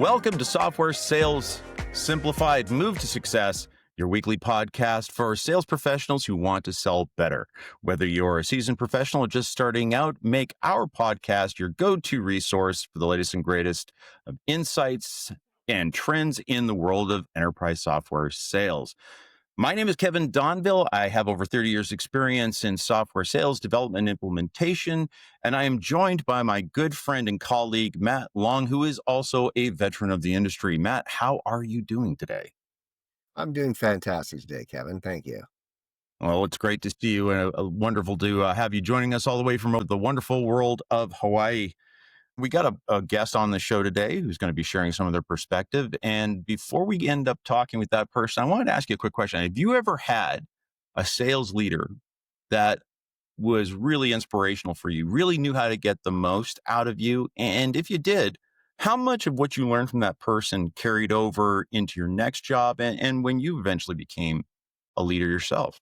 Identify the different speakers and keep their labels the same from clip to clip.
Speaker 1: Welcome to Software Sales Simplified, Move to Success, your weekly podcast for sales professionals who want to sell better. Whether you're a seasoned professional or just starting out, make our podcast your go-to resource for the latest and greatest of insights and trends in the world of enterprise software sales. My name is Kevin Donville. I have over 30 years experience in software sales, development, and implementation, and I am joined by my good friend and colleague, Matt Long, who is also a veteran of the industry. Matt, how are you doing today?
Speaker 2: I'm doing fantastic today, Kevin. Thank you.
Speaker 1: Well, it's great to see you, and wonderful to have you joining us all the way from the wonderful world of Hawaii. We got a guest on the show today who's going to be sharing some of their perspective. And before we end up talking with that person, I wanted to ask you a quick question. Have you ever had a sales leader that was really inspirational for you, really knew how to get the most out of you? And if you did, how much of what you learned from that person carried over into your next job and when you eventually became a leader yourself?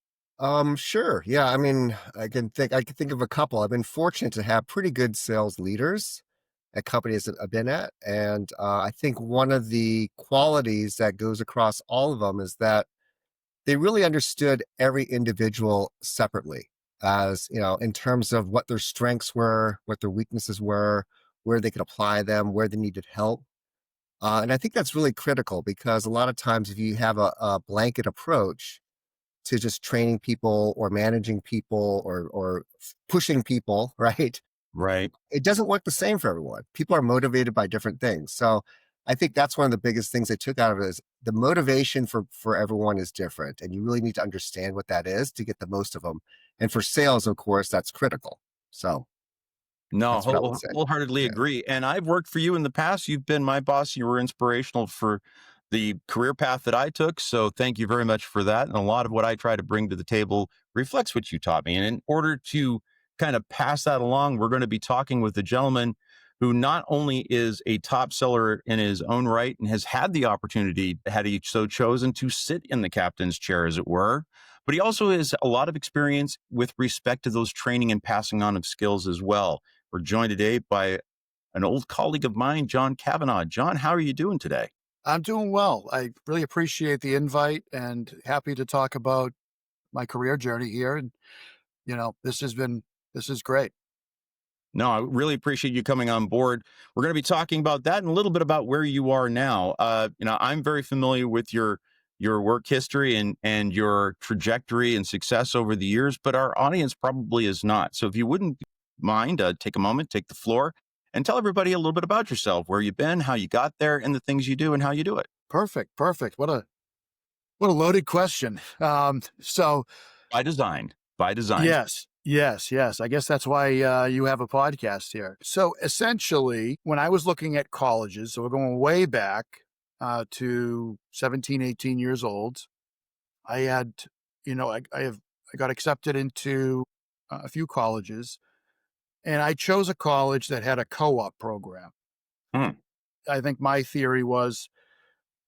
Speaker 2: Sure. Yeah. I mean, I can think of a couple. I've been fortunate to have pretty good sales leaders at companies that I've been at. And I think one of the qualities that goes across all of them is that they really understood every individual separately, as, you know, in terms of what their strengths were, what their weaknesses were, where they could apply them, where they needed help. And I think that's really critical because a lot of times if you have a blanket approach to just training people or managing people or pushing people, right?
Speaker 1: Right.
Speaker 2: It doesn't work the same for everyone. People are motivated by different things. So I think that's one of the biggest things I took out of it is the motivation for everyone is different. And you really need to understand what that is to get the most of them. And for sales, of course, that's critical. So
Speaker 1: No,
Speaker 2: that's what I would say.
Speaker 1: wholeheartedly
Speaker 2: Yeah.
Speaker 1: agree. And I've worked for you in the past. You've been my boss. You were inspirational for the career path that I took. So thank you very much for that. And a lot of what I try to bring to the table reflects what you taught me. And in order to kind of pass that along, we're going to be talking with a gentleman who not only is a top seller in his own right and has had the opportunity, had he so chosen, to sit in the captain's chair, as it were, but he also has a lot of experience with respect to those training and passing on of skills as well. We're joined today by an old colleague of mine, John Cavanagh. John, how are you doing today?
Speaker 3: I'm doing well. I really appreciate the invite and happy to talk about my career journey here. And, this is great.
Speaker 1: No, I really appreciate you coming on board. We're going to be talking about that and a little bit about where you are now. I'm very familiar with your work history and your trajectory and success over the years, but our audience probably is not. So if you wouldn't mind, take a moment, take the floor, and tell everybody a little bit about yourself, where you've been, how you got there, and the things you do and how you do it.
Speaker 3: Perfect. What a loaded question. So
Speaker 1: By design.
Speaker 3: yes. I guess that's why you have a podcast here. So essentially, when I was looking at colleges, so we're going way back to 17, 18 years old, I had, I got accepted into a few colleges, and I chose a college that had a co-op program.
Speaker 1: Hmm.
Speaker 3: I think my theory was,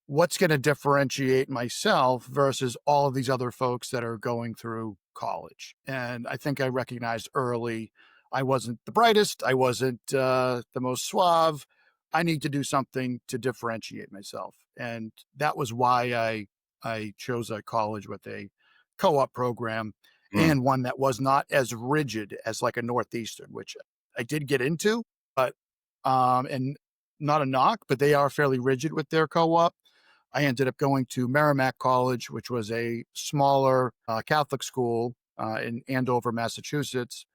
Speaker 3: what's going to differentiate myself versus all of these other folks that are going through college? And I think I recognized early I wasn't the brightest. I wasn't the most suave. I need to do something to differentiate myself. And that was why I chose a college with a co-op program and one that was not as rigid as like a Northeastern, which I did get into, but and not a knock, but they are fairly rigid with their co-op. I ended up going to Merrimack College, which was a smaller Catholic school in Andover, Massachusetts.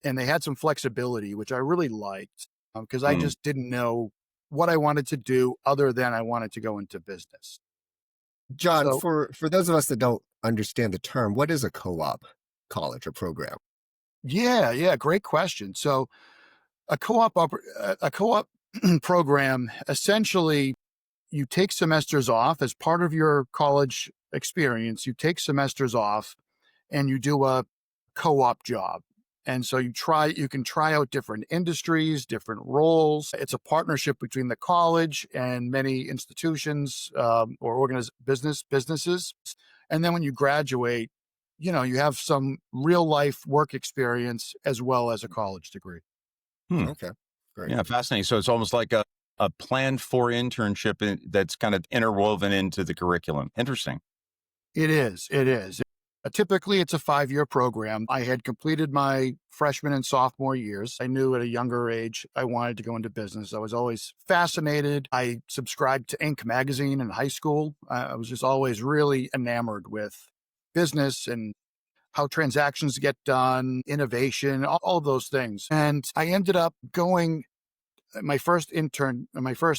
Speaker 3: And they had some flexibility, which I really liked because I just didn't know what I wanted to do other than I wanted to go into business.
Speaker 2: John,
Speaker 3: So,
Speaker 2: for those of us that don't understand the term, what is a co-op college or program?
Speaker 3: yeah, great question. So a co-op program, essentially, you take semesters off as part of your college experience. You take semesters off and you do a co-op job. And so you can try out different industries, different roles. It's a partnership between the college and many institutions or businesses. And then when you graduate, you have some real life work experience as well as a college degree.
Speaker 2: Okay, great.
Speaker 1: Yeah, fascinating. So it's almost like a planned for internship that's kind of interwoven into the curriculum. Interesting.
Speaker 3: It is. It is. Typically, it's a 5-year program. I had completed my freshman and sophomore years. I knew at a younger age I wanted to go into business. I was always fascinated. I subscribed to Inc. magazine in high school. I was just always really enamored with business and how transactions get done, innovation, all those things. And I ended up going, my first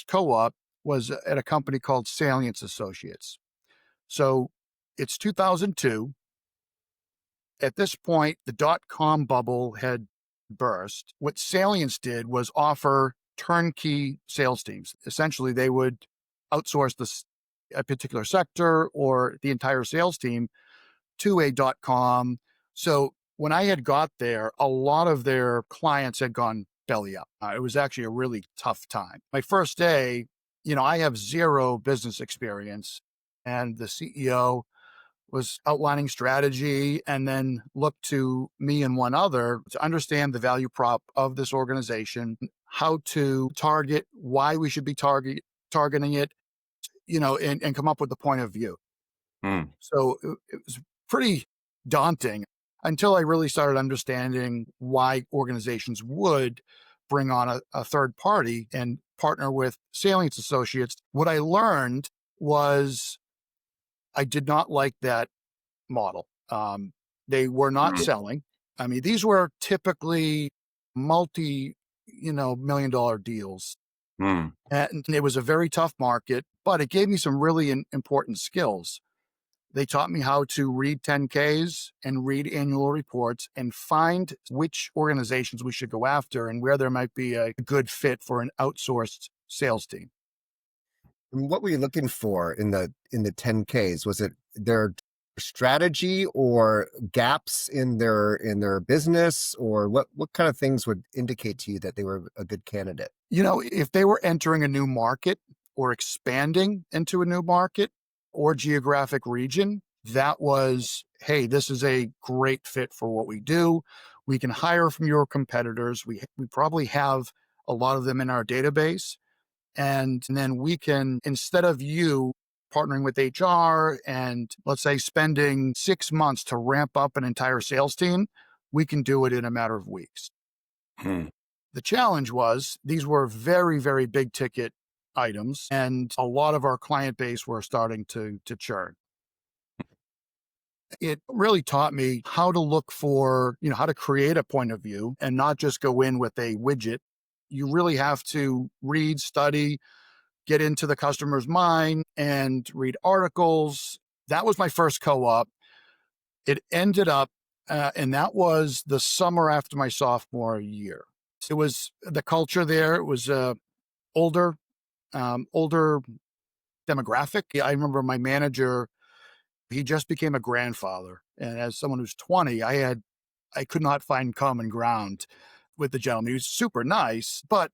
Speaker 3: co-op was at a company called Salience Associates. So it's 2002. At this point, the dot-com bubble had burst. What Salience did was offer turnkey sales teams. Essentially, they would outsource a particular sector or the entire sales team to a dot-com. So when I had got there, a lot of their clients had gone belly up. It was actually a really tough time. My first day, I have zero business experience, and the CEO was outlining strategy and then looked to me and one other to understand the value prop of this organization, how to target, why we should be targeting it, and come up with the point of view.
Speaker 1: Mm,
Speaker 3: So it was pretty daunting until I really started understanding why organizations would bring on a third party and partner with Salience Associates. What I learned was I did not like that model. They were not
Speaker 1: mm,
Speaker 3: selling. I mean, these were typically multi-million-dollar deals.
Speaker 1: mm,
Speaker 3: And it was a very tough market, but it gave me some really important skills. They taught me how to read 10Ks and read annual reports and find which organizations we should go after and where there might be a good fit for an outsourced sales team.
Speaker 2: And what were you looking for in the 10Ks? Was it their strategy or gaps in their business, or what kind of things would indicate to you that they were a good candidate?
Speaker 3: If they were entering a new market or expanding into a new market or geographic region, that was, hey, this is a great fit for what we do. We can hire from your competitors. We probably have a lot of them in our database. And then we can, instead of you partnering with HR and let's say spending 6 months to ramp up an entire sales team, we can do it in a matter of weeks.
Speaker 1: mm,
Speaker 3: The challenge was these were very, very big ticket items, and a lot of our client base were starting to churn. It really taught me how to look for, how to create a point of view and not just go in with a widget. You really have to read, study, get into the customer's mind and read articles. That was my first co-op. It ended up, and that was the summer after my sophomore year. It was the culture there. It was older, older demographic. I remember my manager, he just became a grandfather. And as someone who's 20, I could not find common ground with the gentleman. He was super nice, but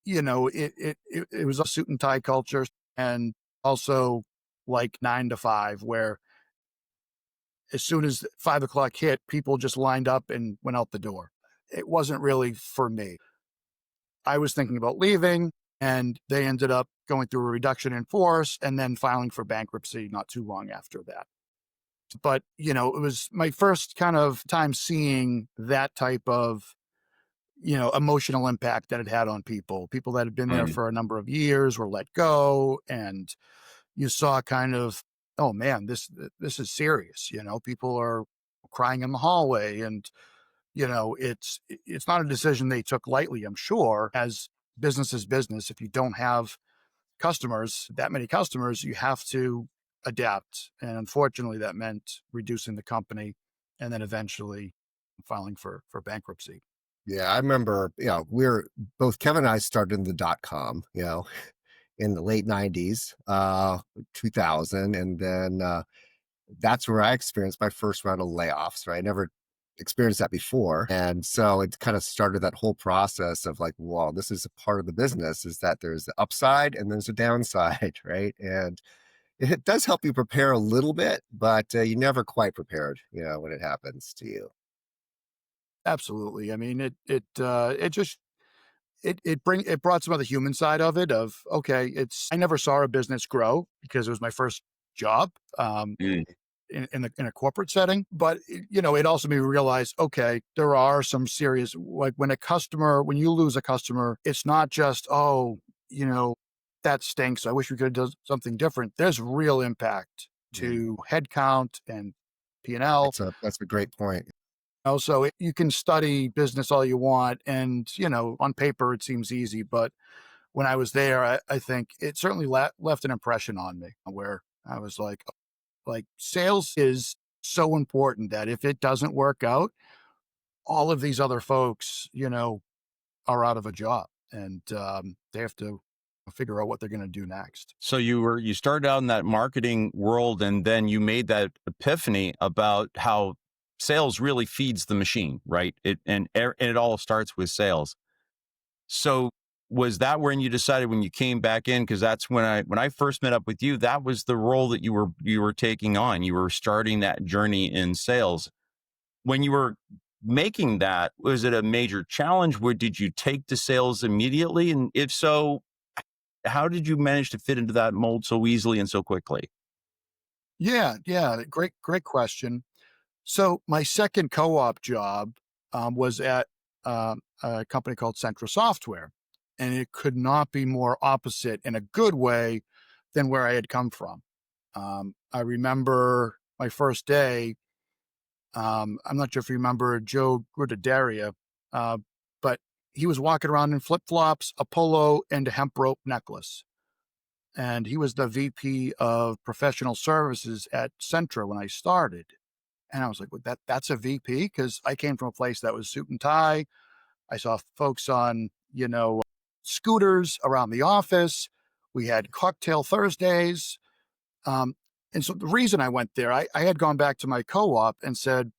Speaker 3: it was a suit and tie culture, and also like 9 to 5, where as soon as 5 o'clock hit, people just lined up and went out the door. It wasn't really for me. I was thinking about leaving, and they ended up going through a reduction in force and then filing for bankruptcy not too long after that. But, it was my first kind of time seeing that type of, emotional impact that it had on people. People that had been there
Speaker 1: mm,
Speaker 3: for a number of years were let go, and you saw kind of, oh man, this is serious. People are crying in the hallway, and it's not a decision they took lightly. I'm sure, as business is business. If you don't have that many customers, you have to adapt. And unfortunately, that meant reducing the company and then eventually filing for bankruptcy.
Speaker 2: Yeah, I remember, we're both Kevin and I started in the .com, in the late 90s, 2000. And then that's where I experienced my first round of layoffs, right? I never experienced that before. And so it kind of started that whole process of like, well, this is a part of the business, is that there's the upside and there's a downside, right? And it does help you prepare a little bit, but you never quite prepared, when it happens to you.
Speaker 3: Absolutely. I mean, it just it brought some of the human side of it of, okay, I never saw a business grow because it was my first job.
Speaker 1: Mm.
Speaker 3: In a corporate setting, but it also made me realize, okay, there are some serious, like when you lose a customer, it's not just, oh, you know, that stinks, I wish we could have done something different. There's real impact
Speaker 2: Mm.
Speaker 3: to headcount and P&L.
Speaker 2: That's a great point.
Speaker 3: Also, you can study business all you want, and on paper it seems easy, but when I was there, I think it certainly left an impression on me where I was like sales is so important that if it doesn't work out, all of these other folks, are out of a job, and they have to figure out what they're going to do next.
Speaker 1: So you started out in that marketing world, and then you made that epiphany about how sales really feeds the machine, right? And it all starts with sales. So was that when you decided when you came back in? Because that's when I first met up with you, that was the role that you were taking on. You were starting that journey in sales. When you were making that, was it a major challenge? Where did you take to sales immediately? And if so, how did you manage to fit into that mold so easily and so quickly?
Speaker 3: Yeah, great question. So my second co-op job was at a company called Centra Software, and it could not be more opposite in a good way than where I had come from. I remember my first day. I'm not sure if you remember Joe Grudaderia, uh, but he was walking around in flip flops, a polo, and a hemp rope necklace. And he was the VP of professional services at Centra when I started. And I was like, well, that's a VP? Because I came from a place that was suit and tie. I saw folks on, scooters around the office. We had cocktail Thursdays. Um, and so the reason I went there, I had gone back to my co-op and said,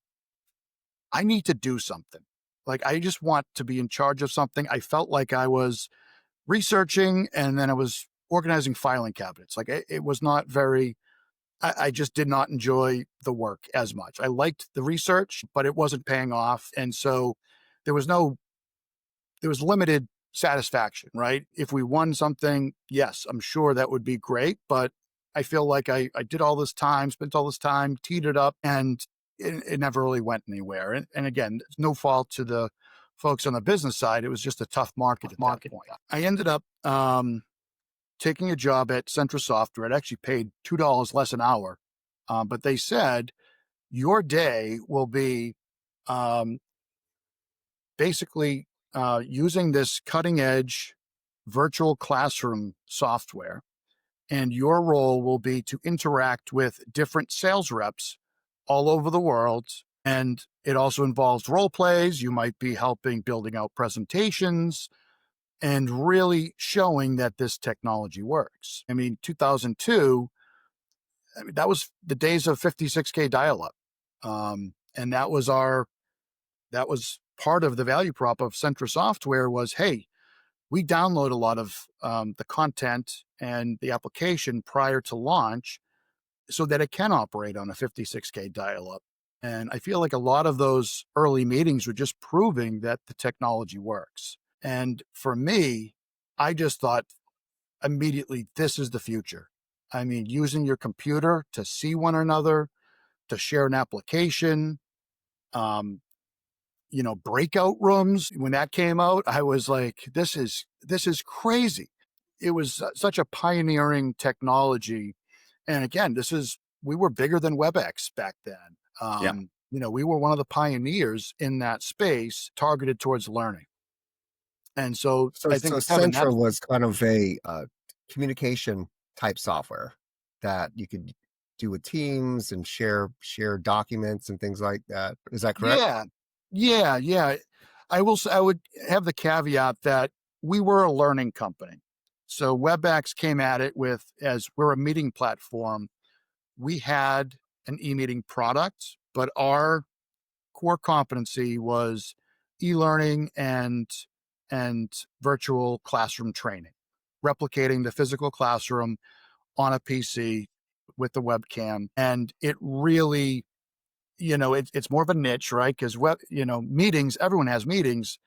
Speaker 3: I need to do something. Like, I just want to be in charge of something. I felt like I was researching and then I was organizing filing cabinets. Like, it was not very, I just did not enjoy the work as much. I liked the research, but it wasn't paying off. And so there was limited satisfaction, right? If we won something, yes, I'm sure that would be great. But I feel like I did all this time, spent all this time, teed it up, and it never really went anywhere. And again, it's no fault to the folks on the business side. It was just a tough market at that point. I ended up taking a job at Centra Software. It actually paid $2 less an hour. But they said, your day will be um, basically using this cutting edge virtual classroom software. And your role will be to interact with different sales reps all over the world. And it also involves role plays. You might be helping building out presentations and really showing that this technology works. I mean, 2002, that was the days of 56K dial up. And that was part of the value prop of Centra Software was, hey, we download a lot of the content and the application prior to launch so that it can operate on a 56K dial up. And I feel like a lot of those early meetings were just proving that the technology works. And for me, I just thought immediately, this is the future. I mean, using your computer to see one another, to share an application, um, breakout rooms. When that came out, I was like, this is crazy. It was such a pioneering technology. And again, we were bigger than WebEx back then.
Speaker 1: Yeah.
Speaker 3: We were one of the pioneers in that space targeted towards learning. And so I
Speaker 2: So
Speaker 3: think, Kevin,
Speaker 2: Centra was kind of a communication type software that you could do with Teams and share documents and things like that. Is that correct?
Speaker 3: yeah, yeah. I would have the caveat that we were a learning company. So WebEx came at it as we're a meeting platform. We had an e-meeting product, but our core competency was e-learning and virtual classroom training, replicating the physical classroom on a PC with the webcam. And it really, it's more of a niche, right? Because meetings, everyone has meetings.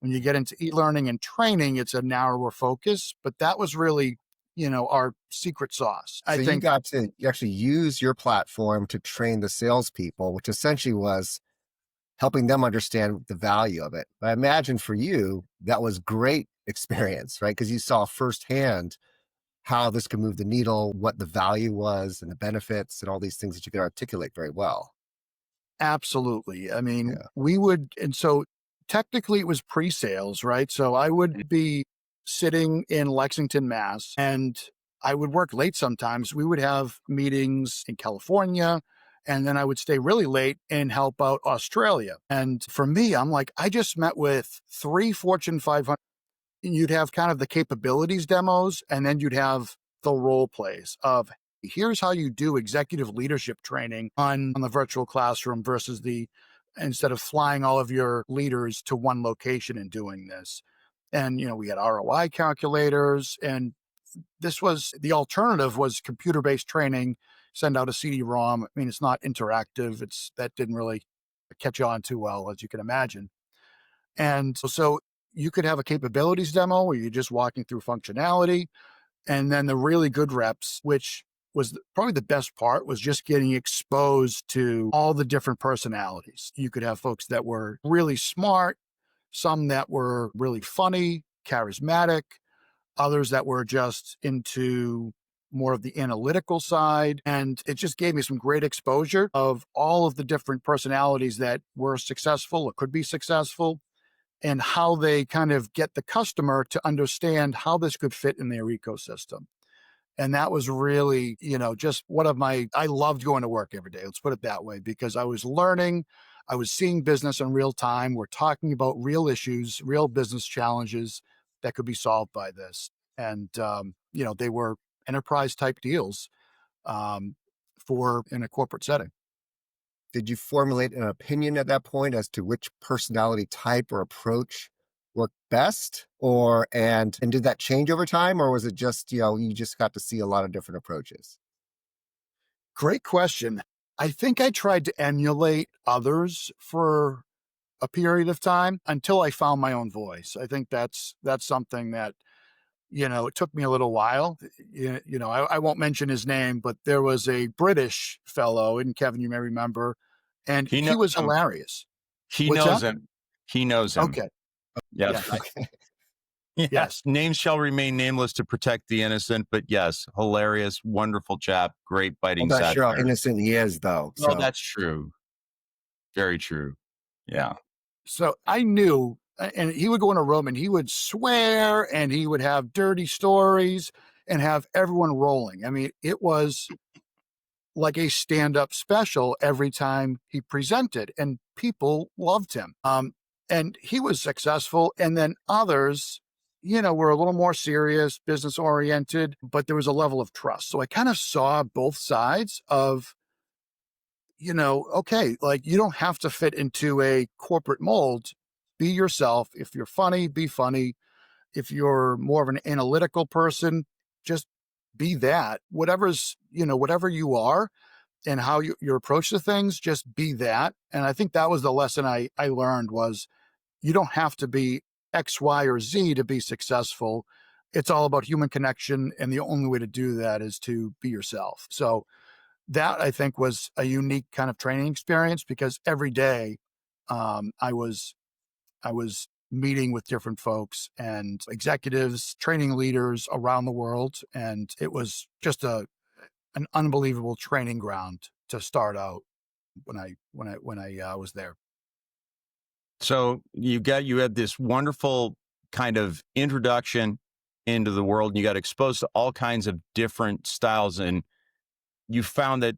Speaker 3: When you get into e-learning and training, it's a narrower focus, but that was really, our secret sauce. I
Speaker 2: So you
Speaker 3: think
Speaker 2: got to actually use your platform to train the salespeople, which essentially was helping them understand the value of it. I imagine for you, that was great experience, right? Because you saw firsthand how this could move the needle, what the value was and the benefits and all these things that you could articulate very well.
Speaker 3: absolutely. I mean,
Speaker 2: Yeah.
Speaker 3: and so technically it was pre-sales, right? So I would be sitting in Lexington, Mass, and I would work late sometimes. We would have meetings in California, and then I would stay really late and help out Australia. And for me, I'm like, I just met with three Fortune 500. You'd have kind of the capabilities demos, and then you'd have the role plays of here's how you do executive leadership training on the virtual classroom versus instead of flying all of your leaders to one location and doing this. And, we had ROI calculators, and the alternative was computer-based training, send out a CD-ROM. I mean, it's not interactive. That didn't really catch on too well, as you can imagine. And so you could have a capabilities demo where you're just walking through functionality. And then the really good reps, which was probably the best part, was just getting exposed to all the different personalities. You could have folks that were really smart, some that were really funny, charismatic, others that were just into more of the analytical side. And it just gave me some great exposure of all of the different personalities that were successful or could be successful, and how they kind of get the customer to understand how this could fit in their ecosystem. And that was really, just I loved going to work every day. Let's put it that way, because I was learning, I was seeing business in real time. We're talking about real issues, real business challenges that could be solved by this. And, they were enterprise type deals for in a corporate setting.
Speaker 2: Did you formulate an opinion at that point as to which personality type or approach worked best? And did that change over time? Or was it just, you just got to see a lot of different approaches?
Speaker 3: Great question. I think I tried to emulate others for a period of time until I found my own voice. I think that's something that, it took me a little while. I won't mention his name, but there was a British fellow, and Kevin, you may remember, and
Speaker 1: He
Speaker 3: he
Speaker 1: knows
Speaker 3: was
Speaker 1: him.
Speaker 3: hilarious.
Speaker 1: He
Speaker 3: What's
Speaker 1: knows
Speaker 3: that?
Speaker 1: him. He knows him.
Speaker 3: Okay.
Speaker 1: Yes.
Speaker 3: Yes.
Speaker 1: Yes.
Speaker 3: Yes.
Speaker 1: Names shall remain nameless to protect the innocent, but yes, hilarious, wonderful chap, great
Speaker 2: I'm
Speaker 1: biting
Speaker 2: not sure how
Speaker 1: satire.
Speaker 2: innocent he is, though.
Speaker 1: No,
Speaker 2: So
Speaker 1: that's true. Very true. Yeah.
Speaker 3: So I knew, and he would go in a room and he would swear and he would have dirty stories and have everyone rolling. I mean, it was like a stand-up special every time he presented, and people loved him. And he was successful. And then others, were a little more serious, business oriented, but there was a level of trust. So I kind of saw both sides of, okay, like you don't have to fit into a corporate mold. Be yourself. If you're funny, be funny. If you're more of an analytical person, just be that. Whatever you are and how your approach to things, just be that. And I think that was the lesson I learned was you don't have to be X, Y, or Z to be successful. It's all about human connection. And the only way to do that is to be yourself. So that I think was a unique kind of training experience, because every day I was meeting with different folks and executives, training leaders around the world, and it was just an unbelievable training ground to start out when I was there.
Speaker 1: So you had this wonderful kind of introduction into the world, and you got exposed to all kinds of different styles, and you found that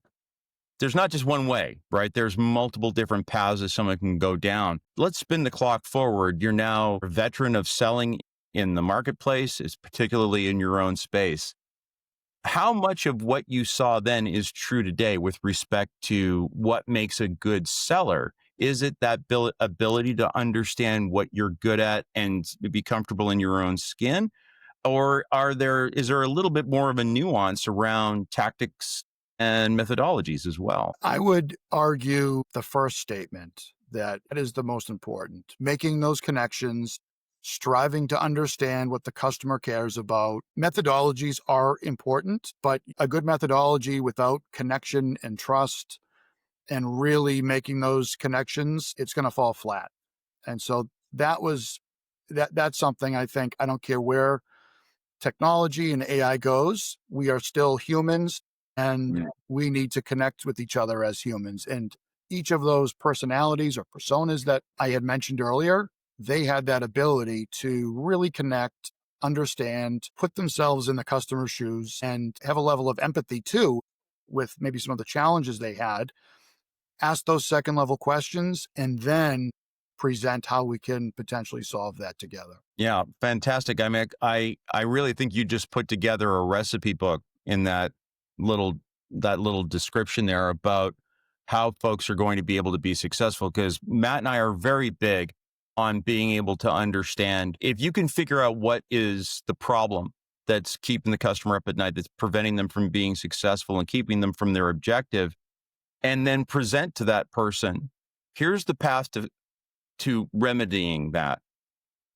Speaker 1: there's not just one way, right? There's multiple different paths that someone can go down. Let's spin the clock forward. You're now a veteran of selling in the marketplace, is particularly in your own space. How much of what you saw then is true today with respect to what makes a good seller? Is it that ability to understand what you're good at and be comfortable in your own skin? Or is there a little bit more of a nuance around tactics and methodologies as well?
Speaker 3: I would argue the first statement that is the most important, making those connections striving to understand what the customer cares about. Methodologies are important, but a good methodology without connection and trust and really making those connections, it's going to fall flat. And so that's something I think, I don't care where technology and AI goes, we are still humans and we need to connect with each other as humans. And each of those personalities or personas that I had mentioned earlier, they had that ability to really connect, understand, put themselves in the customer's shoes, and have a level of empathy too with maybe some of the challenges they had. Ask those second level questions and then present how we can potentially solve that together.
Speaker 1: Yeah, fantastic. I mean, I really think you just put together a recipe book in little that little description there about how folks are going to be able to be successful. Because Matt and I are very big on being able to understand if you can figure out what is the problem that's keeping the customer up at night, that's preventing them from being successful and keeping them from their objective, and then present to that person, here's the path to remedying that.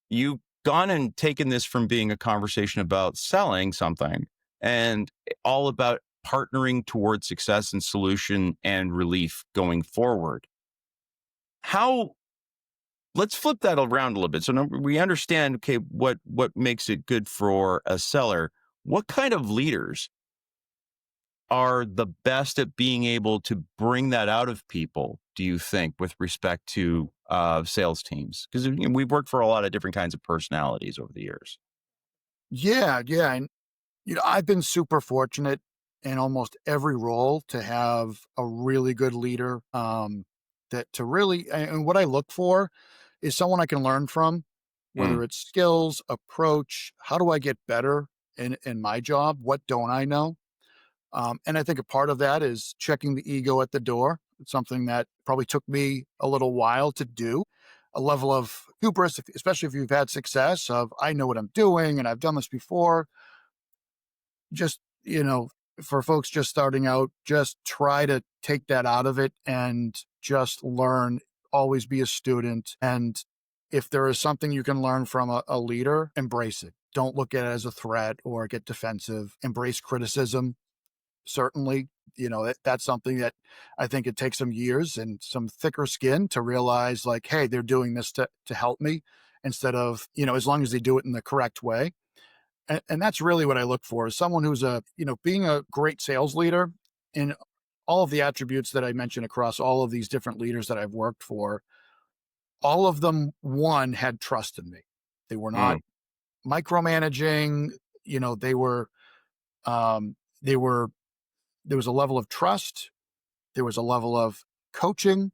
Speaker 1: You've gone and taken this from being a conversation about selling something and all about partnering towards success and solution and relief going forward. How Let's flip that around a little bit. So we understand, okay, what makes it good for a seller. What kind of leaders are the best at being able to bring that out of people, do you think, with respect to sales teams? Because we've worked for a lot of different kinds of personalities over the years.
Speaker 3: Yeah, yeah. And I've been super fortunate in almost every role to have a really good leader, that to really, and what I look for is someone I can learn from,
Speaker 1: Mm,
Speaker 3: whether it's skills, approach, how do I get better in my job? What don't I know? And I think a part of that is checking the ego at the door. It's something that probably took me a little while to do. A level of hubris, especially if you've had success of, I know what I'm doing and I've done this before. Just, for folks just starting out, just try to take that out of it and just learn, always be a student. And if there is something you can learn from a leader, embrace it. Don't look at it as a threat or get defensive. Embrace criticism. Certainly, that's something that I think it takes some years and some thicker skin to realize, like, hey, they're doing this to help me, instead of, as long as they do it in the correct way. And that's really what I look for, is someone who's being a great sales leader in all of the attributes that I mentioned across all of these different leaders that I've worked for. All of them, one, had trust in me. They were not
Speaker 1: mm,
Speaker 3: micromanaging. You know, um, they were, there was a level of trust. There was a level of coaching,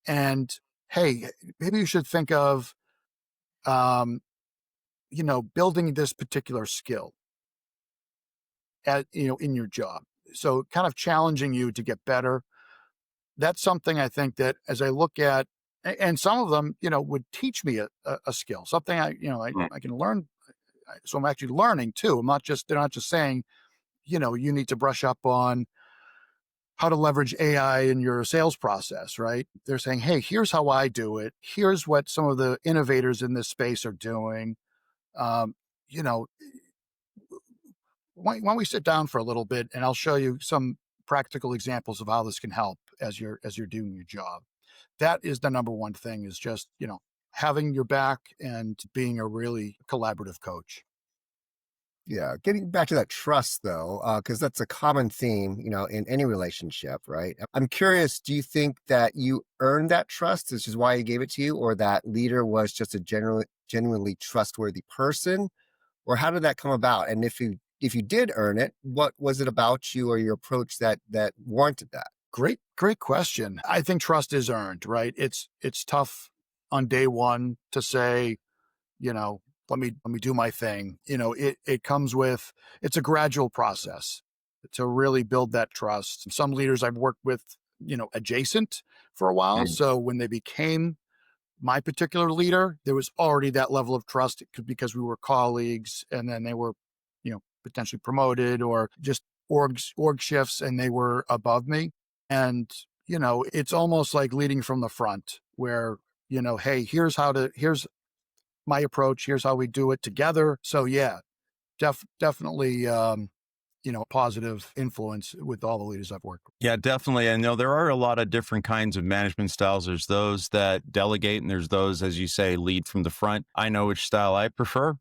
Speaker 3: and hey, maybe you should think of, um, building this particular skill in your job. So kind of challenging you to get better. That's something I think that, as I look at, and some of them, would teach me a skill, something
Speaker 1: mm.
Speaker 3: I can learn. So I'm actually learning too. They're not just saying, you need to brush up on how to leverage AI in your sales process, right? They're saying, hey, here's how I do it. Here's what some of the innovators in this space are doing. Um, you know, why don't we sit down for a little bit and I'll show you some practical examples of how this can help as you're doing your job. That is the number one thing, is just, having your back and being a really collaborative coach.
Speaker 2: Yeah, getting back to that trust though, because that's a common theme, in any relationship, right? I'm curious, do you think that you earned that trust, which is why he gave it to you, or that leader was just a genuinely trustworthy person, or how did that come about? And if you did earn it, what was it about you or your approach that warranted that?
Speaker 3: Great question. I think trust is earned, right? It's tough on day one to say, you know, let me do my thing. It comes with, it's a gradual process to really build that trust. Some leaders I've worked with, adjacent for a while.
Speaker 1: Mm.
Speaker 3: So when they became my particular leader, there was already that level of trust, because we were colleagues, and then they were, potentially promoted or just org shifts, and they were above me. And, it's almost like leading from the front, where, hey, here's my approach. Here's how we do it together. So yeah, definitely, positive influence with all the leaders I've worked with.
Speaker 1: Yeah, definitely. I know there are a lot of different kinds of management styles. There's those that delegate, and there's those, as you say, lead from the front. I know which style I prefer.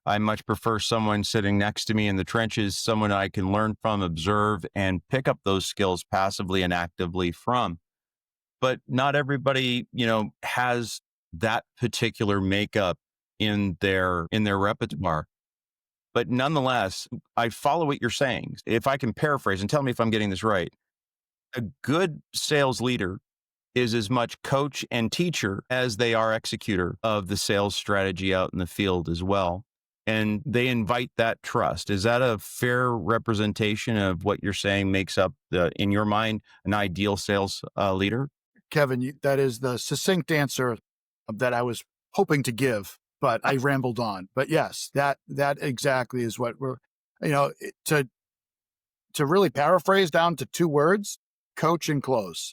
Speaker 1: I much prefer someone sitting next to me in the trenches, someone I can learn from, observe, and pick up those skills passively and actively from. But not everybody, has that particular makeup in their repertoire. But nonetheless, I follow what you're saying. If I can paraphrase and tell me if I'm getting this right, a good sales leader is as much coach and teacher as they are executor of the sales strategy out in the field as well. And they invite that trust. Is that a fair representation of what you're saying makes up in your mind, an ideal sales leader?
Speaker 3: Kevin, that is the succinct answer that I was hoping to give, but I rambled on. But yes, that exactly is what we're, to really paraphrase down to two words: coach and close.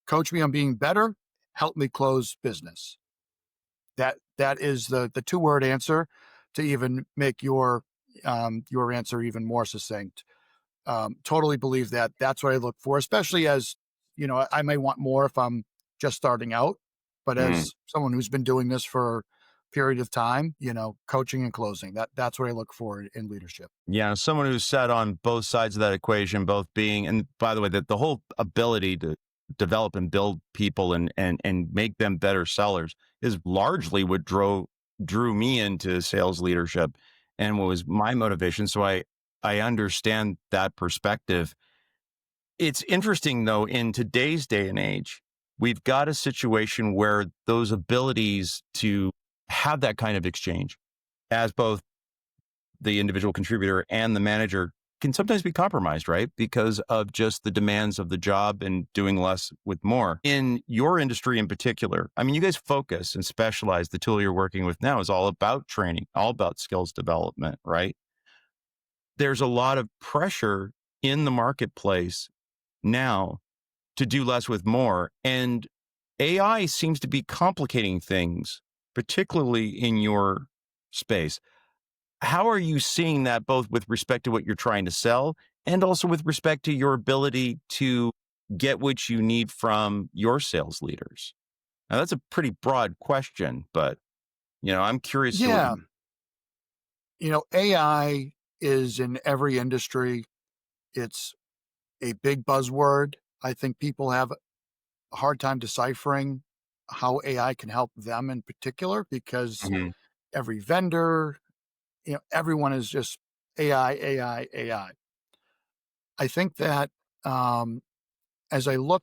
Speaker 3: Coach me on being better, help me close business. That is the two-word answer to even make your answer even more succinct. Totally believe that. That's what I look for, especially as, I may want more if I'm just starting out, but
Speaker 1: Mm.
Speaker 3: as someone who's been doing this for a period of time, coaching and closing, that's what I look for in leadership.
Speaker 1: Yeah, someone who's sat on both sides of that equation, both being, and by the way, that the whole ability to develop and build people and make them better sellers is largely what drew me into sales leadership and what was my motivation. So I understand that perspective. It's interesting though, in today's day and age, we've got a situation where those abilities to have that kind of exchange as both the individual contributor and the manager can sometimes be compromised, right? Because of just the demands of the job and doing less with more. In your industry in particular, I mean, you guys focus and specialize. The tool you're working with now is all about training, all about skills development, right? There's a lot of pressure in the marketplace now to do less with more. And AI seems to be complicating things, particularly in your space. How are you seeing that both with respect to what you're trying to sell and also with respect to your ability to get what you need from your sales leaders? Now, that's a pretty broad question, but I'm curious to what
Speaker 3: Yeah.
Speaker 1: you.
Speaker 3: AI is in every industry. It's a big buzzword. I think people have a hard time deciphering how AI can help them in particular, because
Speaker 1: Mhm.
Speaker 3: every vendor, everyone is just AI, AI, AI. I think that, um, as I look,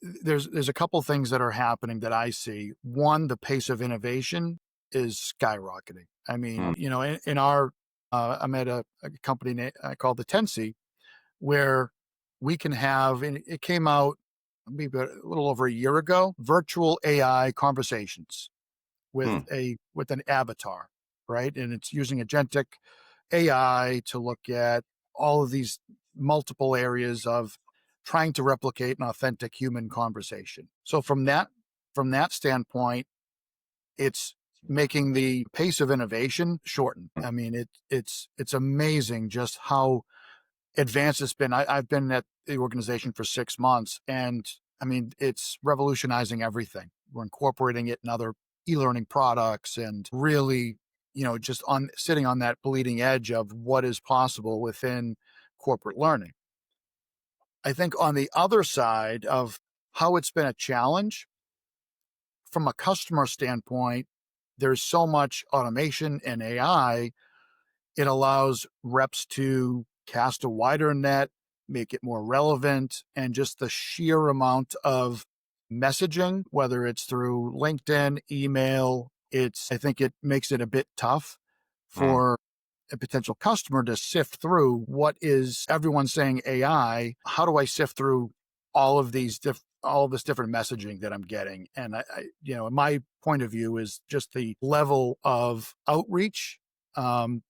Speaker 3: there's a couple things that are happening that I see. One, the pace of innovation is skyrocketing. I mean,
Speaker 1: Mm.
Speaker 3: in our, I'm at a company called the Tensi, where we can have, and it came out maybe a little over a year ago, virtual AI conversations with
Speaker 1: Mm.
Speaker 3: with an avatar, right? And it's using agentic AI to look at all of these multiple areas of trying to replicate an authentic human conversation. So from that standpoint, it's making the pace of innovation shorten. I mean, it's amazing just how advanced it's been. I've been at the organization for 6 months, and I mean, it's revolutionizing everything. We're incorporating it in other e-learning products, and really, just on sitting on that bleeding edge of what is possible within corporate learning. I think on the other side of how it's been a challenge from a customer standpoint, there's so much automation and AI. It allows reps to cast a wider net, make it more relevant, and just the sheer amount of messaging, whether it's through LinkedIn, email, I think it makes it a bit tough
Speaker 1: Mm.
Speaker 3: for a potential customer to sift through what is everyone saying AI. How do I sift through all of this different messaging that I'm getting? And my point of view is just the level of outreach, um,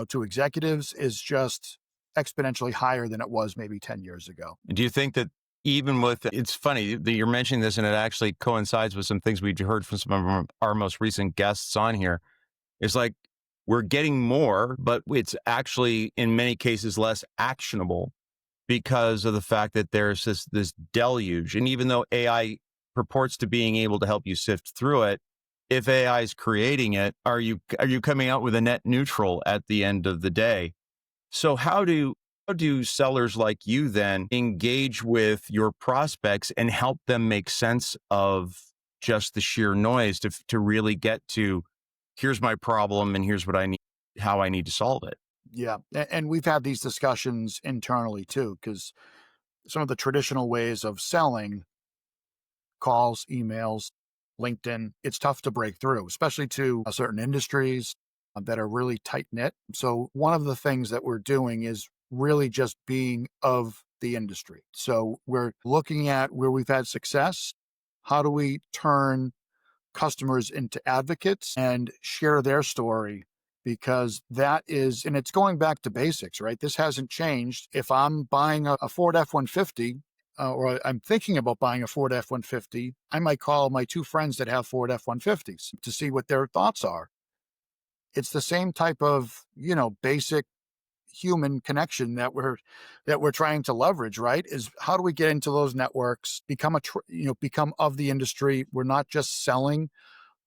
Speaker 3: to executives is just exponentially higher than it was maybe 10 years ago.
Speaker 1: Do you think that even with it's funny that you're mentioning this, and it actually coincides with some things we heard from some of our most recent guests on here. It's like we're getting more, but it's actually in many cases less actionable because of the fact that there's this deluge. And even though AI purports to being able to help you sift through it, if AI is creating it, are you coming out with a net neutral at the end of the day? So how do sellers like you then engage with your prospects and help them make sense of just the sheer noise to really get to here's my problem and here's what I need, how I need to solve it?
Speaker 3: Yeah. And we've had these discussions internally too, because some of the traditional ways of selling, calls, emails, LinkedIn, it's tough to break through, especially to certain industries that are really tight knit. So, one of the things that we're doing is really just being of the industry. So, we're looking at where we've had success. How do we turn customers into advocates and share their story? Because that is, and it's going back to basics, right? This hasn't changed. If I'm buying a Ford F 150, or I'm thinking about buying a Ford F 150, I might call my two friends that have Ford F 150s to see what their thoughts are. It's the same type of, basic human connection that we're trying to leverage, right? Is how do we get into those networks, become of the industry? We're not just selling,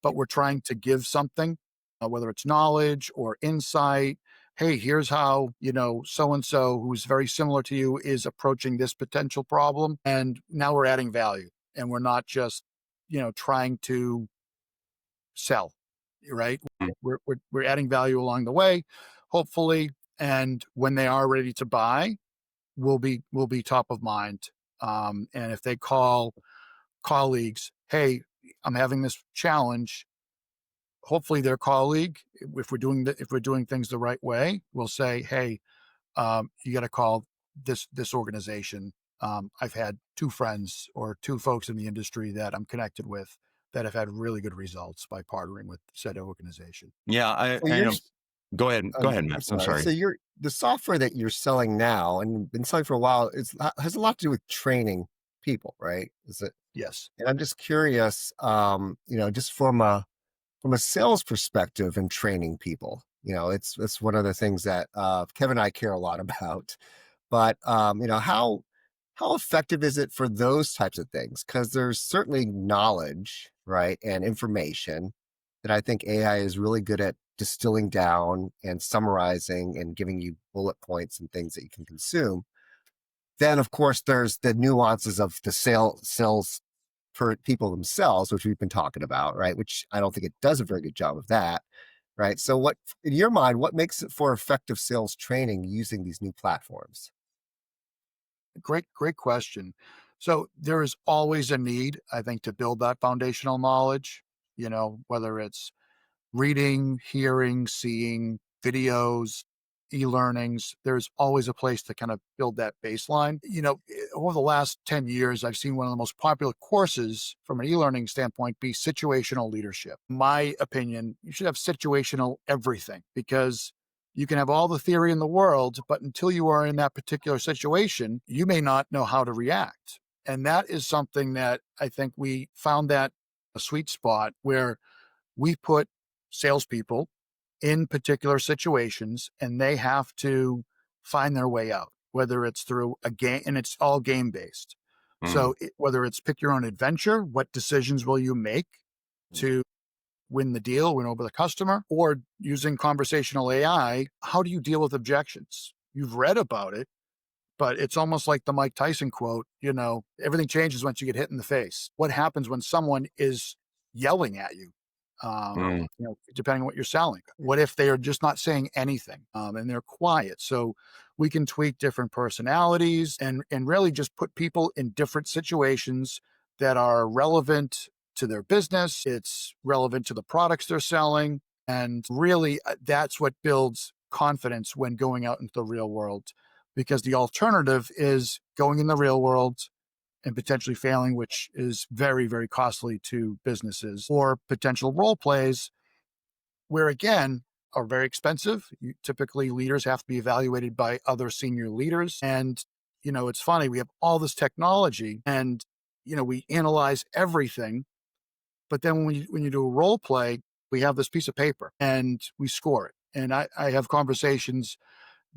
Speaker 3: but we're trying to give something, whether it's knowledge or insight. Hey, here's how, so and so who's very similar to you is approaching this potential problem. And now we're adding value and we're not just, trying to sell, right?
Speaker 1: Mm.
Speaker 3: We're adding value along the way, hopefully. And when they are ready to buy, we'll be top of mind. And if they call colleagues, hey, I'm having this challenge, hopefully their colleague, if we're doing things the right way, will say, hey, you got to call this organization. I've had two friends or two folks in the industry that I'm connected with that have had really good results by partnering with said organization.
Speaker 1: Yeah,
Speaker 2: So
Speaker 1: I
Speaker 2: you're
Speaker 1: know. Go ahead,
Speaker 2: I'm
Speaker 1: Matt. I'm
Speaker 2: sorry.
Speaker 1: sorry.
Speaker 2: So you're the software that you're selling now and been selling for a while has a lot to do with training people, right? Is it?
Speaker 3: Yes.
Speaker 2: And I'm just curious, just from a sales perspective and training people, it's one of the things that Kevin and I care a lot about. But how effective is it for those types of things? Because there's certainly knowledge, right, and information that I think AI is really good at distilling down and summarizing and giving you bullet points and things that you can consume. Then, of course, there's the nuances of the sales for people themselves, which we've been talking about, right? Which I don't think it does a very good job of that, right? So, what, in your mind, what makes it for effective sales training using these new platforms?
Speaker 3: Great question. So there is always a need, I think, to build that foundational knowledge, whether it's reading, hearing, seeing videos, e-learnings. There's always a place to kind of build that baseline. Over the last 10 years, I've seen one of the most popular courses from an e-learning standpoint be situational leadership. My opinion, you should have situational everything because you can have all the theory in the world, but until you are in that particular situation, you may not know how to react. And that is something that I think we found that a sweet spot where we put salespeople in particular situations and they have to find their way out, whether it's through a game, and it's all game based.
Speaker 1: Mm.
Speaker 3: So whether it's pick your own adventure, what decisions will you make to win the deal, win over the customer, or using conversational AI, how do you deal with objections? You've read about it, but it's almost like the Mike Tyson quote, everything changes once you get hit in the face. What happens when someone is yelling at you?
Speaker 1: Mm.
Speaker 3: Depending on what you're selling. What if they are just not saying anything and they're quiet? So we can tweak different personalities and really just put people in different situations that are relevant to their business. It's relevant to the products they're selling. And really, that's what builds confidence when going out into the real world, because the alternative is going in the real world and potentially failing, which is very, very costly to businesses, or potential role plays where, again, are very expensive. Typically, leaders have to be evaluated by other senior leaders. And it's funny. We have all this technology and, we analyze everything. But then when you do a role play, we have this piece of paper and we score it. And I have conversations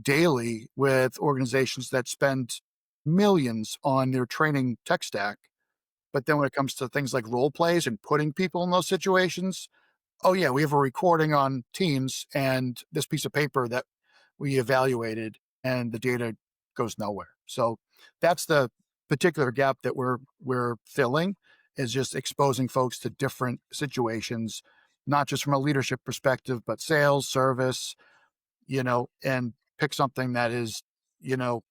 Speaker 3: daily with organizations that spend millions on their training tech stack. But then when it comes to things like role plays and putting people in those situations, oh yeah, we have a recording on Teams and this piece of paper that we evaluated and the data goes nowhere. So that's the particular gap that we're filling, is just exposing folks to different situations, not just from a leadership perspective, but sales, service, and pick something that is, you know,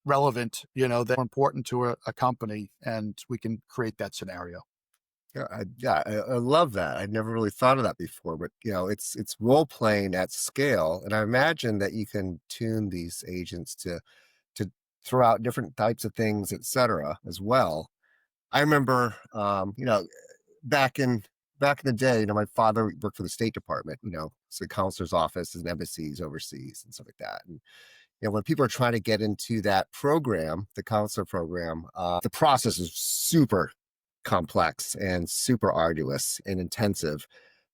Speaker 3: relevant, that are important to a company, and we can create that scenario.
Speaker 2: I love that. I'd never really thought of that before, but it's role playing at scale, and I imagine that you can tune these agents to throw out different types of things, et cetera, as well. I remember, back in the day, my father worked for the State Department, so counselor's office and embassies overseas and stuff like that. And when people are trying to get into that program, the counselor program, the process is super complex and super arduous and intensive.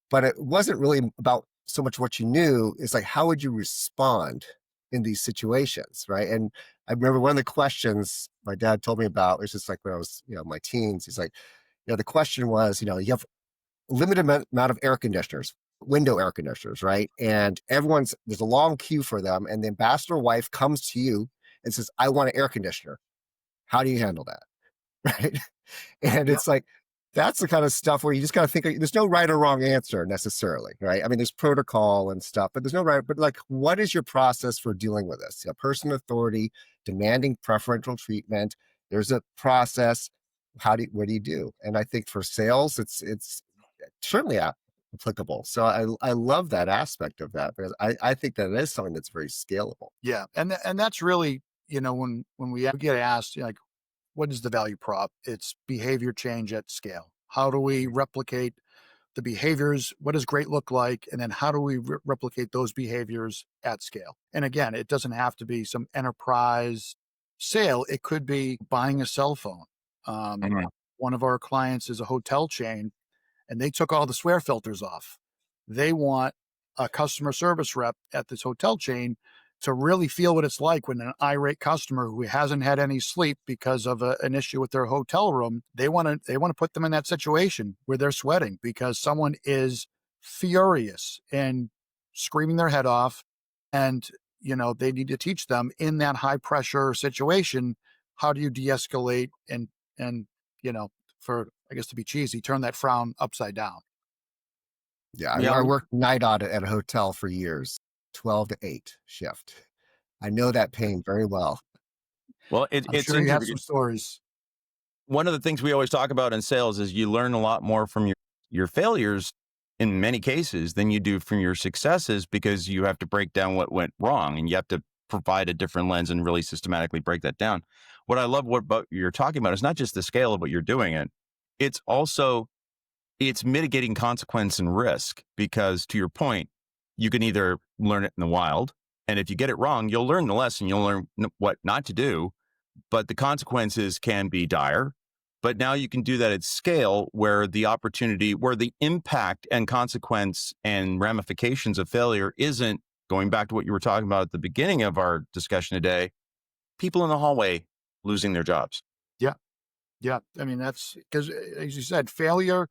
Speaker 2: But it wasn't really about so much what you knew. It's like, how would you respond in these situations, right? And I remember one of the questions my dad told me about was just like when I was, my teens. He's like, the question was, you have a limited amount of air conditioners, window air conditioners, right? And there's a long queue for them. And the ambassador wife comes to you and says, I want an air conditioner. How do you handle that? Right. And
Speaker 3: Yeah.
Speaker 2: it's like, that's the kind of stuff where you just got to think there's no right or wrong answer necessarily, right? I mean, there's protocol and stuff, but there's no right. But like, what is your process for dealing with this? Person authority, demanding preferential treatment. There's a process. What do you do? And I think for sales, it's certainly applicable. So I love that aspect of that, because I think that is something that's very scalable.
Speaker 3: Yeah. And that's really, when we get asked, like, what is the value prop? It's behavior change at scale. How do we replicate the behaviors? What does great look like? And then how do we replicate those behaviors at scale? And again, it doesn't have to be some enterprise sale. It could be buying a cell phone. Um,
Speaker 1: Mhm.
Speaker 3: One of our clients is a hotel chain, and they took all the swear filters off. They want a customer service rep at this hotel chain to really feel what it's like when an irate customer who hasn't had any sleep because of an issue with their hotel room, they want to put them in that situation where they're sweating because someone is furious and screaming their head off. And, they need to teach them in that high pressure situation, how do you de-escalate and, you know, for, I guess, to be cheesy, turn that frown upside down.
Speaker 2: Yeah,
Speaker 1: Yeah.
Speaker 2: I worked night audit at a hotel for years, 12 to 8 shift. I know that pain very well.
Speaker 1: Well,
Speaker 3: I'm
Speaker 1: it's
Speaker 3: sure you have
Speaker 1: interesting.
Speaker 3: some stories.
Speaker 1: One of the things we always talk about in sales is you learn a lot more from your failures in many cases than you do from your successes, because you have to break down what went wrong and you have to provide a different lens and really systematically break that down. What I love what you're talking about is not just the scale of what you're doing it. It's also it's mitigating consequence and risk, because to your point, you can either learn it in the wild, and if you get it wrong, you'll learn the lesson, you'll learn what not to do, but the consequences can be dire. But now you can do that at scale, where the impact and consequence and ramifications of failure isn't, going back to what you were talking about at the beginning of our discussion today, people in the hallway losing their jobs.
Speaker 3: Yeah. Yeah. I mean, that's because, as you said, failure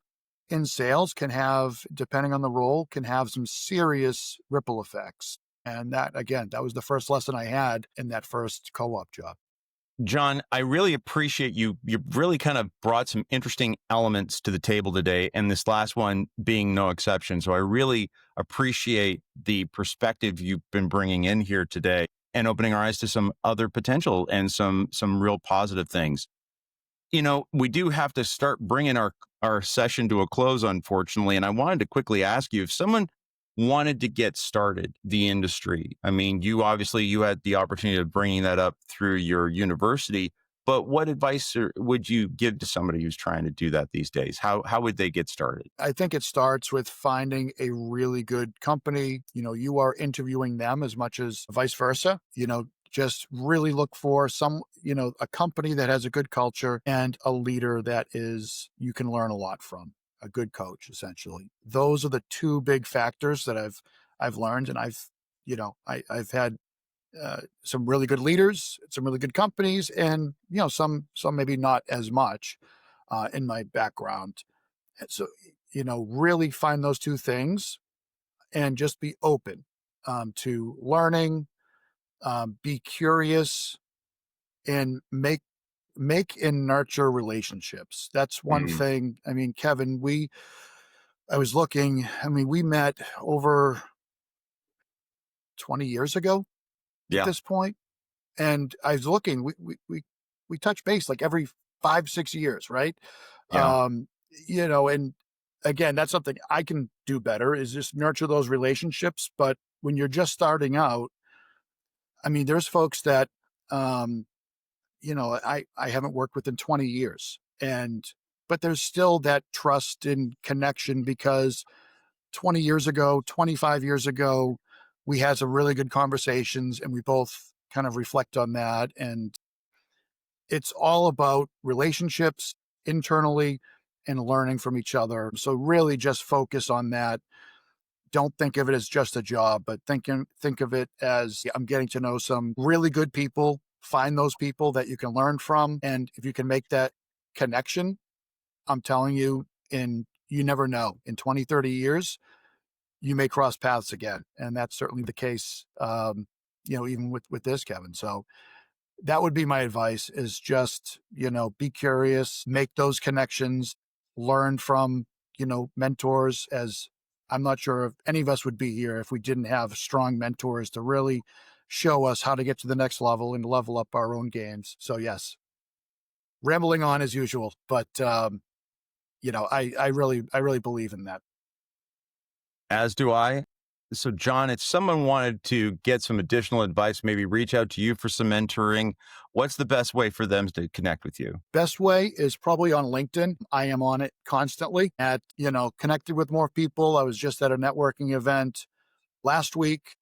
Speaker 3: in sales can have, depending on the role, can have some serious ripple effects. And that, again, that was the first lesson I had in that first co-op job.
Speaker 1: John, I really appreciate you. You really kind of brought some interesting elements to the table today, and this last one being no exception. So I really appreciate the perspective you've been bringing in here today and opening our eyes to some other potential and some real positive things. We do have to start bringing our session to a close, unfortunately. And I wanted to quickly ask you, if someone wanted to get started the industry, I mean, you had the opportunity of bringing that up through your university, but what advice would you give to somebody who's trying to do that these days? How would they get started?
Speaker 3: I think it starts with finding a really good company. You are interviewing them as much as vice versa. Just really look for a company that has a good culture and a leader that you can learn a lot from, a good coach, essentially. Those are the two big factors that I've learned. And I've had some really good leaders, some really good companies, and some maybe not as much in my background. And so really find those two things and just be open to learning, be curious, and make and nurture relationships. That's one
Speaker 1: Mm,
Speaker 3: thing. I mean, Kevin, I was looking. I mean, we met over 20 years ago at
Speaker 1: yeah,
Speaker 3: this point. And I was looking, we touch base like every 5, 6 years, right?
Speaker 1: yeah.
Speaker 3: Um, and again, that's something I can do better is just nurture those relationships. But when you're just starting out, I mean, there's folks that, um, I haven't worked with in 20 years. But there's still that trust and connection because 20 years ago, 25 years ago, we had some really good conversations and we both kind of reflect on that. And it's all about relationships internally and learning from each other. So really just focus on that. Don't think of it as just a job, but think of it as I'm getting to know some really good people. Find those people that you can learn from. And if you can make that connection, I'm telling you, you never know, in 20, 30 years, you may cross paths again. And that's certainly the case, even with this, Kevin. So that would be my advice is just, be curious, make those connections, learn from, mentors. As I'm not sure if any of us would be here if we didn't have strong mentors to really show us how to get to the next level and level up our own games. So yes, rambling on as usual, but I really believe in that.
Speaker 1: As do I. So, John, if someone wanted to get some additional advice, maybe reach out to you for some mentoring, what's the best way for them to connect with you?
Speaker 3: Best way is probably on LinkedIn. I am on it constantly connected with more people. I was just at a networking event last week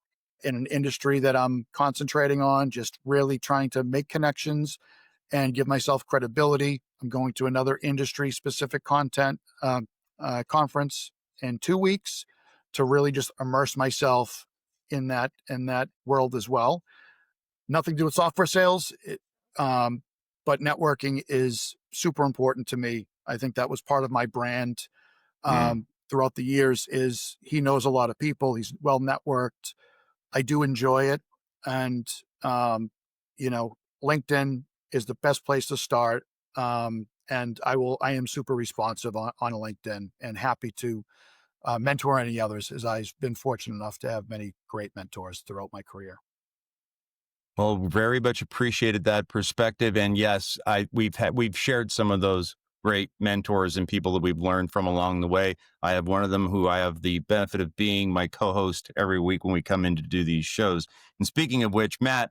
Speaker 3: in an industry that I'm concentrating on, just really trying to make connections and give myself credibility. I'm going to another industry specific content conference in 2 weeks to really just immerse myself in that world as well. Nothing to do with software sales, but networking is super important to me. I think that was part of my brand
Speaker 1: Mm,
Speaker 3: throughout the years. Is he knows a lot of people. He's well networked. I do enjoy it, and um, you know, LinkedIn is the best place to start. And I am super responsive on LinkedIn and happy to mentor any others, as I've been fortunate enough to have many great mentors throughout my career.
Speaker 1: well, very much appreciated that perspective. And yes, we've shared some of those great mentors and people that we've learned from along the way. I have one of them who I have the benefit of being my co-host every week when we come in to do these shows. And speaking of which, Matt,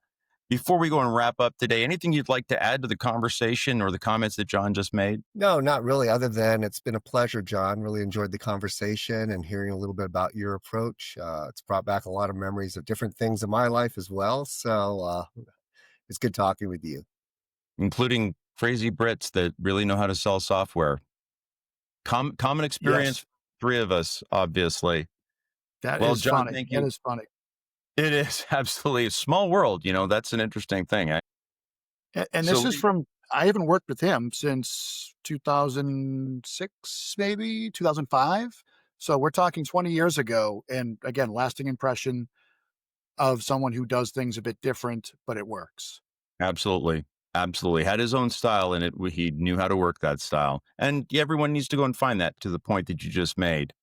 Speaker 1: before we go and wrap up today, anything you'd like to add to the conversation or the comments that John just made?
Speaker 2: No, not really, other than it's been a pleasure, John. Really enjoyed the conversation and hearing a little bit about your approach. It's brought back a lot of memories of different things in my life as well. So it's good talking with you.
Speaker 1: Including crazy Brits that really know how to sell software. Common experience,
Speaker 3: Yes,
Speaker 1: three of us, obviously.
Speaker 3: that
Speaker 1: Well,
Speaker 3: is
Speaker 1: John,
Speaker 3: funny.
Speaker 1: thank
Speaker 3: That
Speaker 1: you.
Speaker 3: is funny.
Speaker 1: It is absolutely a small world. That's an interesting thing.
Speaker 3: And
Speaker 1: So,
Speaker 3: this is from I haven't worked with him since 2006, maybe 2005. So we're talking 20 years ago. And again, lasting impression of someone who does things a bit different, but it works.
Speaker 1: absolutely, absolutely had his own style in it. He knew how to work that style, and everyone needs to go and find that. To the point that you just made.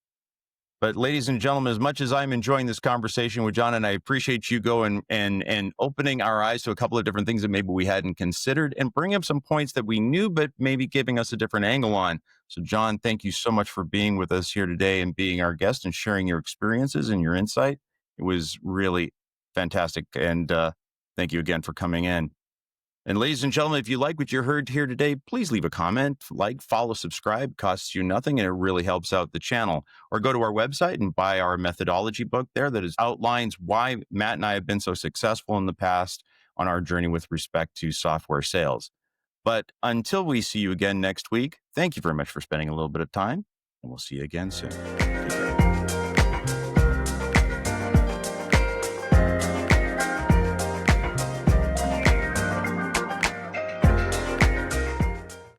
Speaker 1: But ladies and gentlemen, as much as I'm enjoying this conversation with John, and I appreciate you going and opening our eyes to a couple of different things that maybe we hadn't considered and bringing up some points that we knew, but maybe giving us a different angle on. So, John, thank you so much for being with us here today and being our guest and sharing your experiences and your insight. It was really fantastic. And thank you again for coming in. And ladies and gentlemen, if you like what you heard here today, please leave a comment, like, follow, subscribe. It costs you nothing and it really helps out the channel. Or go to our website and buy our methodology book there that outlines why Matt and I have been so successful in the past, on our journey with respect to software sales. But until we see you again next week, thank you very much for spending a little bit of time, and we'll see you again soon.